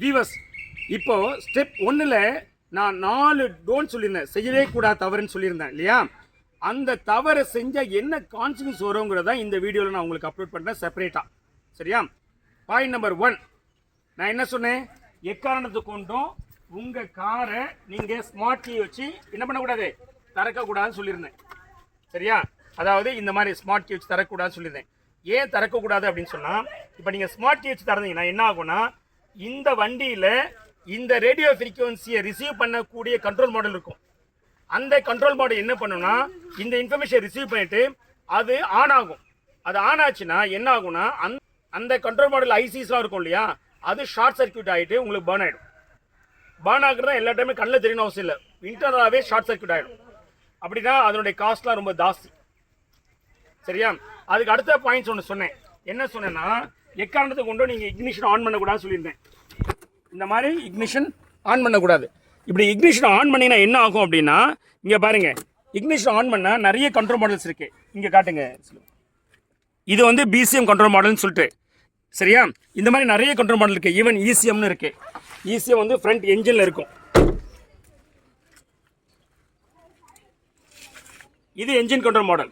Viewers, இப்போ step 1ல் நான் 4 டோன்ட் சொல்லியிருந்தேன், செய்யவே கூடாது தவறுன்னு சொல்லியிருந்தேன் இல்லையா? அந்த தவறை செஞ்சால் என்ன கான்சிக்வன்ஸ் வருங்கிறத இந்த வீடியோவில் நான் உங்களுக்கு அப்லோட் பண்ணுறேன் செப்பரேட்டாக. சரியா? பாயிண்ட் நம்பர் 1, நான் என்ன சொன்னேன்? எக்காரணத்தை கொண்டும் உங்கள் காரை நீங்கள் ஸ்மார்ட் கீ வச்சு என்ன பண்ணக்கூடாது, திறக்கக்கூடாதுன்னு சொல்லியிருந்தேன். சரியா? அதாவது இந்த மாதிரி ஸ்மார்ட் கீ வச்சு தரக்கூடாதுன்னு சொல்லியிருந்தேன். ஏன் திறக்கக்கூடாது அப்படின்னு சொன்னால், இப்போ நீங்கள் ஸ்மார்ட் கீ வச்சு திறந்தீங்கன்னா என்ன ஆகும்னா, இந்த வண்டியில் இந்த ரேடியோ ஃப்ரீக்வன்சியை ரிசீவ் பண்ணக்கூடிய கண்ட்ரோல் மாடல் இருக்கும். அந்த கண்ட்ரோல் மாடல் என்ன பண்ணுன்னா, இந்த இன்ஃபர்மேஷன் ரிசீவ் பண்ணிவிட்டு அது ஆன் ஆகும். அது ஆன் ஆச்சுன்னா என்ன ஆகும்னா, அந்த கண்ட்ரோல் மாடல் ஐசிஸ்லாம் இருக்கும் இல்லையா, அது ஷார்ட் சர்க்யூட் ஆகிட்டு உங்களுக்கு பர்ன் ஆகிடும். பர்ன் ஆகுறதா எல்லா டைமே கண்ணில் தெரியணும் அவசியம் இல்லை, இன்டர்னலாகவே ஷார்ட் சர்க்யூட் ஆகிடும். அப்படின்னா அதனுடைய காஸ்ட்லாம் ரொம்ப ஜாஸ்தி. சரியா? அதுக்கு அடுத்த பாயிண்ட்ஸ் ஒன்று சொன்னேன். என்ன சொன்னேன்னா, எக்காரணத்தை கொண்டு நீங்கள் இக்னிஷன் ஆன் பண்ணக்கூடாதுன்னு சொல்லியிருந்தேன். இந்த மாதிரி இக்னிஷன் ஆன் பண்ணக்கூடாது. இப்படி இக்னிஷன் ஆன் பண்ணிங்கன்னா என்ன ஆகும் அப்படின்னா, இங்கே பாருங்கள், இக்னிஷன் ஆன் பண்ணால் நிறைய கண்ட்ரோல் மாடல்ஸ் இருக்குது. இங்கே காட்டுங்க, இது வந்து பிசிஎம் கண்ட்ரோல் மாடல்னு சொல்லிட்டு. சரியா? இந்த மாதிரி நிறைய கண்ட்ரோல் மாடல் இருக்குது. ஈவன் இசிஎம்னு இருக்குது. இசிஎம் வந்து ஃப்ரண்ட் என்ஜினில் இருக்கும். இது என்ஜின் கண்ட்ரோல் மாடல்.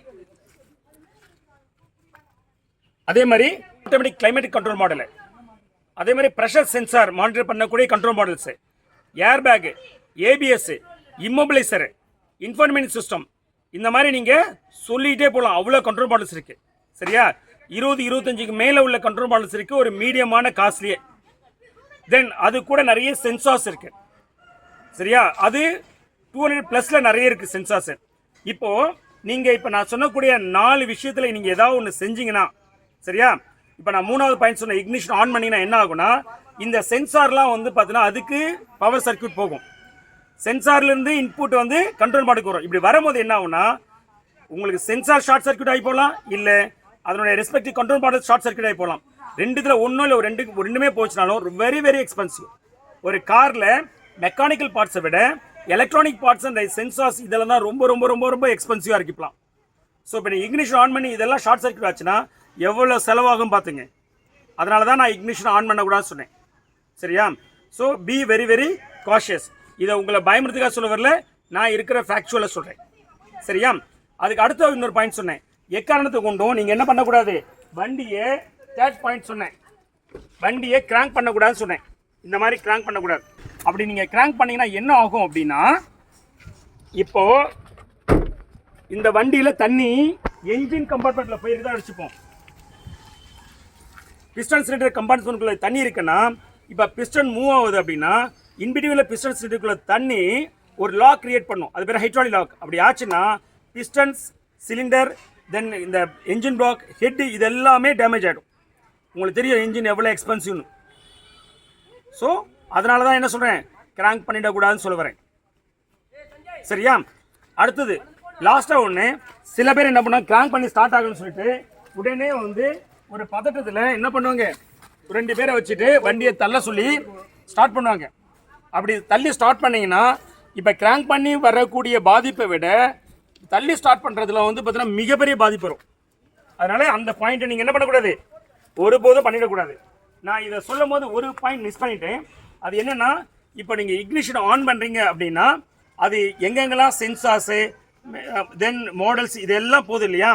அதே மாதிரி ஆட்டோமேட்டிக் கிளைமேட்டிக் கண்ட்ரோல் மாடல், அதே மாதிரி ப்ரெஷர் சென்சார் மானிட்டர் பண்ணக்கூடிய control models, air bag, ABS, immobiliser, information system, இந்த மாதிரி நீங்கள் சொல்லிகிட்டே போகலாம். அவ்வளோ கண்ட்ரோல் மாடல்ஸ் இருக்குது. சரியா? 20-25க்கு மேலே உள்ள கண்ட்ரோல் மாடல்ஸ் இருக்குது, ஒரு மீடியமான காஸ்ட்லியே. தென் அது கூட நிறைய சென்சார்ஸ் இருக்குது. சரியா? அது 200+ நிறைய இருக்குது சென்சார்ஸு. இப்போது நீங்கள் இப்போ நான் சொன்னக்கூடிய 4 விஷயத்தில் நீங்கள் ஏதாவது ஒன்று செஞ்சீங்கன்னா, சரியா? இப்போ நான் 3வது பாயிண்ட் சொன்ன இக்னிஷன் ஆன் பண்ணிங்கன்னா என்ன ஆகும்னா, இந்த சென்சார்லாம் வந்து பார்த்தீங்கன்னா அதுக்கு பவர் சர்க்யூட் போகும். சென்சார்லேருந்து இன்புட் வந்து கண்ட்ரோல் மாடுக்கு வரும். இப்படி வரும்போது என்ன ஆகும்னா, உங்களுக்கு சென்சார் ஷார்ட் சர்க்யூட் ஆகி போகலாம், இல்லை அதனுடைய respective control model short circuit ஆகி போகலாம். ரெண்டுத்தில் ஒன்றும் இல்லை, ரெண்டுமே போச்சுனாலும் வெரி வெரி எக்ஸ்பென்சிவ். ஒரு காரில் மெக்கானிக்கல் பார்ட்ஸை விட எலக்ட்ரானிக் பார்ட்ஸ் அண்ட் சென்சார்ஸ் இதெல்லாம் தான் ரொம்ப ரொம்ப ரொம்ப ரொம்ப எக்ஸ்பென்சிவாக இருக்கலாம். ஸோ இப்போ இக்னிஷன் ஆன் பண்ணி இதெல்லாம் ஷார்ட் சர்க்யூட் ஆச்சுன்னா எவ்வளோ செலவாகும் பார்த்துங்க. அதனால தான் நான் இக்னிஷன் ஆன் பண்ணக்கூடாதுன்னு சொன்னேன். சரியா? So be very very cautious. இதை உங்களை பயமுறுத்துக்காக சொல்ல வரல, நான் இருக்கிற ஃபேக்சுவலை சொல்கிறேன். சரியா? அதுக்கு அடுத்த இன்னொரு பாயிண்ட் சொன்னேன். எக்காரணத்தை கொண்டும் நீங்கள் என்ன பண்ணக்கூடாது, வண்டியை தேர்ட் பாயிண்ட் சொன்னேன், வண்டியை கிராங்க் பண்ணக்கூடாதுன்னு சொன்னேன். இந்த மாதிரி கிராங்க் பண்ணக்கூடாது. அப்படி நீங்கள் கிராங்க் பண்ணிங்கன்னா என்ன ஆகும் அப்படின்னா, இப்போது இந்த வண்டியில் தண்ணி என்ஜின் கம்பார்ட்மெண்ட்டில் போயிட்டு தான் அடிச்சுப்போம். பிஸ்டன் சிலிண்டர் கம்பார்ட்மெண்ட்டுக்குள்ளே தண்ணி இருக்குன்னா, இப்போ பிஸ்டன் மூவ் ஆகுது அப்படின்னா இன்பிட்வீனில் பிஸ்டன் சிலிண்டருக்குள்ளே தண்ணி ஒரு லாக் கிரியேட் பண்ணும். அது பேர் ஹைட்ராலிக் லாக். அப்படி ஆச்சுன்னா பிஸ்டன்ஸ், சிலிண்டர், தென் இந்த என்ஜின் பிளாக், ஹெட், இது எல்லாமே டேமேஜ் ஆகிடும். உங்களுக்கு தெரியும் என்ஜின் எவ்வளோ எக்ஸ்பென்சிவ்னு. ஸோ அதனால தான் என்ன சொல்கிறேன், கிராங்க் பண்ணிடக்கூடாதுன்னு சொல்ல வரேன். சரியா? அடுத்தது லாஸ்ட்டாக ஒன்று, சில பேர் என்ன பண்ணுவாங்க, கிராங்க் பண்ணி ஸ்டார்ட் ஆகுன்னு சொல்லிட்டு உடனே வந்து ஒரு பதட்டத்தில் என்ன பண்ணுவாங்க, 2 பேரை வச்சுட்டு வண்டியை தள்ள சொல்லி ஸ்டார்ட் பண்ணுவாங்க. அப்படி தள்ளி ஸ்டார்ட் பண்ணிங்கன்னா இப்போ கிராங்க் பண்ணி வரக்கூடிய பாதிப்பை விட தள்ளி ஸ்டார்ட் பண்ணுறதுல வந்து பார்த்தீங்கன்னா மிகப்பெரிய பாதிப்பு வரும். அதனால் அந்த பாயிண்ட்டை நீங்கள் என்ன பண்ணக்கூடாது, ஒருபோதும் பண்ணிடக்கூடாது. நான் இதை சொல்லும் போது ஒரு பாயிண்ட் மிஸ் பண்ணிட்டேன். அது என்னென்னா, இப்போ நீங்கள் இக்னிஷன் ஆன் பண்ணுறீங்க அப்படின்னா அது எங்கெங்கெல்லாம் சென்சார்ஸு, தென் மாடல்ஸ் இதெல்லாம் போகுது இல்லையா,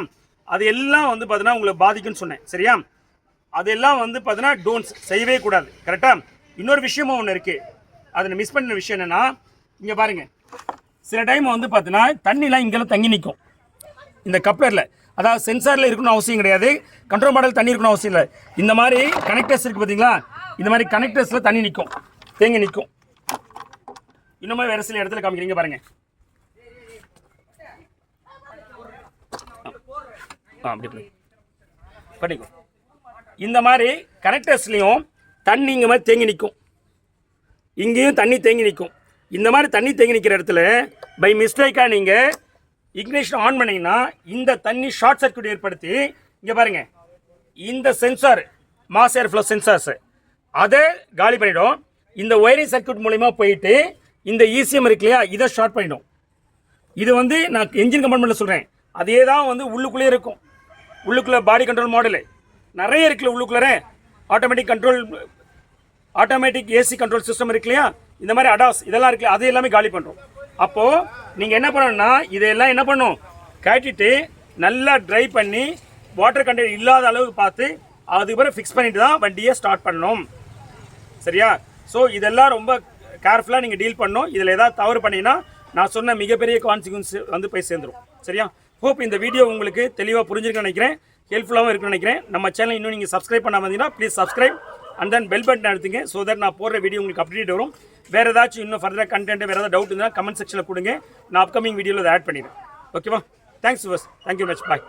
அது எல்லாம் வந்து பார்த்தீங்கன்னா உங்களுக்கு பாதிக்குன்னு சொன்னேன். சரியா? அதெல்லாம் வந்து பார்த்தீங்கன்னா டோன்ட்ஸ், செய்யவே கூடாது. கரெக்டாக? இன்னொரு விஷயமும் ஒன்று இருக்குது, அதில் மிஸ் பண்ண விஷயம் என்னென்னா, இங்கே பாருங்கள், சில டைம் வந்து பார்த்தீங்கன்னா தண்ணிலாம் இங்கெல்லாம் தங்கி நிற்கும் இந்த கப்ளரில். அதாவது சென்சாரில் இருக்கணும்னு அவசியம் கிடையாது, கண்ட்ரோல் மாடல் தண்ணி இருக்கணும் அவசியம் இல்லை. இந்த மாதிரி கனெக்டர்ஸ் இருக்குது பார்த்தீங்களா, இந்த மாதிரி கனெக்டர்ஸில் தண்ணி நிற்கும், தேங்கி நிற்கும். இன்னுமே வேறு சில இடத்துல காமிக்கிறீங்க பாருங்கள். அப்படி பண்ணிக்கும். இந்த மாதிரி கனெக்டர்ஸ்லையும் தண்ணி இங்கே மாதிரி தேங்கி நிற்கும், இங்கேயும் தண்ணி தேங்கி நிற்கும். இந்த மாதிரி தண்ணி தேங்கி நிற்கிற இடத்துல பை மிஸ்டேக்காக நீங்கள் இக்னிஷன் ஆன் பண்ணிங்கன்னா இந்த தண்ணி ஷார்ட் சர்க்யூட் ஏற்படுத்தி, இங்கே பாருங்கள், இந்த சென்சார் மாஸ் ஏர் ஃப்ளோ சென்சார்ஸு அதை காலி பண்ணிவிடும். இந்த ஒயரிங் சர்க்யூட் மூலிமா போயிட்டு இந்த இசிஎம் இருக்கு இல்லையா, இதை ஷார்ட் பண்ணிடும். இது வந்து நான் என்ஜின் கம்பார்ட்மெண்ட்டில் சொல்கிறேன், அதே தான் வந்து உள்ளுக்குள்ளே இருக்கும். உள்ளுக்குள்ளே பாடி கண்ட்ரோல் மாடலு நிறைய இருக்குல்ல, உள்ளுக்குள்ளே automatic control automatic AC control system இருக்கு இல்லையா, இந்த மாதிரி அடாஸ் இதெல்லாம் இருக்கு, அது எல்லாமே காலி பண்ணுறோம். அப்போது நீங்கள் என்ன பண்ணணும்னா இதையெல்லாம் என்ன பண்ணணும், காட்டிட்டு நல்லா ட்ரை பண்ணி வாட்டர் கண்டெய்னர் இல்லாத அளவுக்கு பார்த்து அதுக்கப்புறம் ஃபிக்ஸ் பண்ணிட்டு தான் வண்டியை ஸ்டார்ட் பண்ணணும். சரியா? ஸோ இதெல்லாம் ரொம்ப கேர்ஃபுல்லாக நீங்கள் டீல் பண்ணணும். இதில் ஏதாவது தவறு பண்ணிங்கன்னா நான் சொன்ன மிகப்பெரிய கான்சிக்வன்ஸ் வந்து போய் சேர்ந்துடும். சரியா? ஹோப் இந்த வீடியோ உங்களுக்கு தெளிவாக புரிஞ்சிருக்குன்னு நினைக்கிறேன், ஹெல்ப்ஃபுல்லாகவும் இருக்குன்னு நினைக்கிறேன். நம்ம சேனல் இன்னும் நீங்கள் சப்ஸ்கிரைப் பண்ணாமல் இருந்தீங்கன்னா please subscribe and then bell button அழுத்துங்க. ஸோ தட் நான் போடுற வீடியோ உங்களுக்கு அப்டேட் வரும். வேறு ஏதாச்சும் இன்னும் ஃபர்தராக கண்டென்ட் வேறு ஏதாவது டவுட் இருந்தால் கமெண்ட் செக்ஷனில் கொடுங்க, நான் அப்கமிங் வீடியோவில் அதை ஆட் பண்ணிடுறேன். ஓகேவா? தேங்க்ஸ் யூவர்ஸ், தேங்க்யூ மச், பாய்.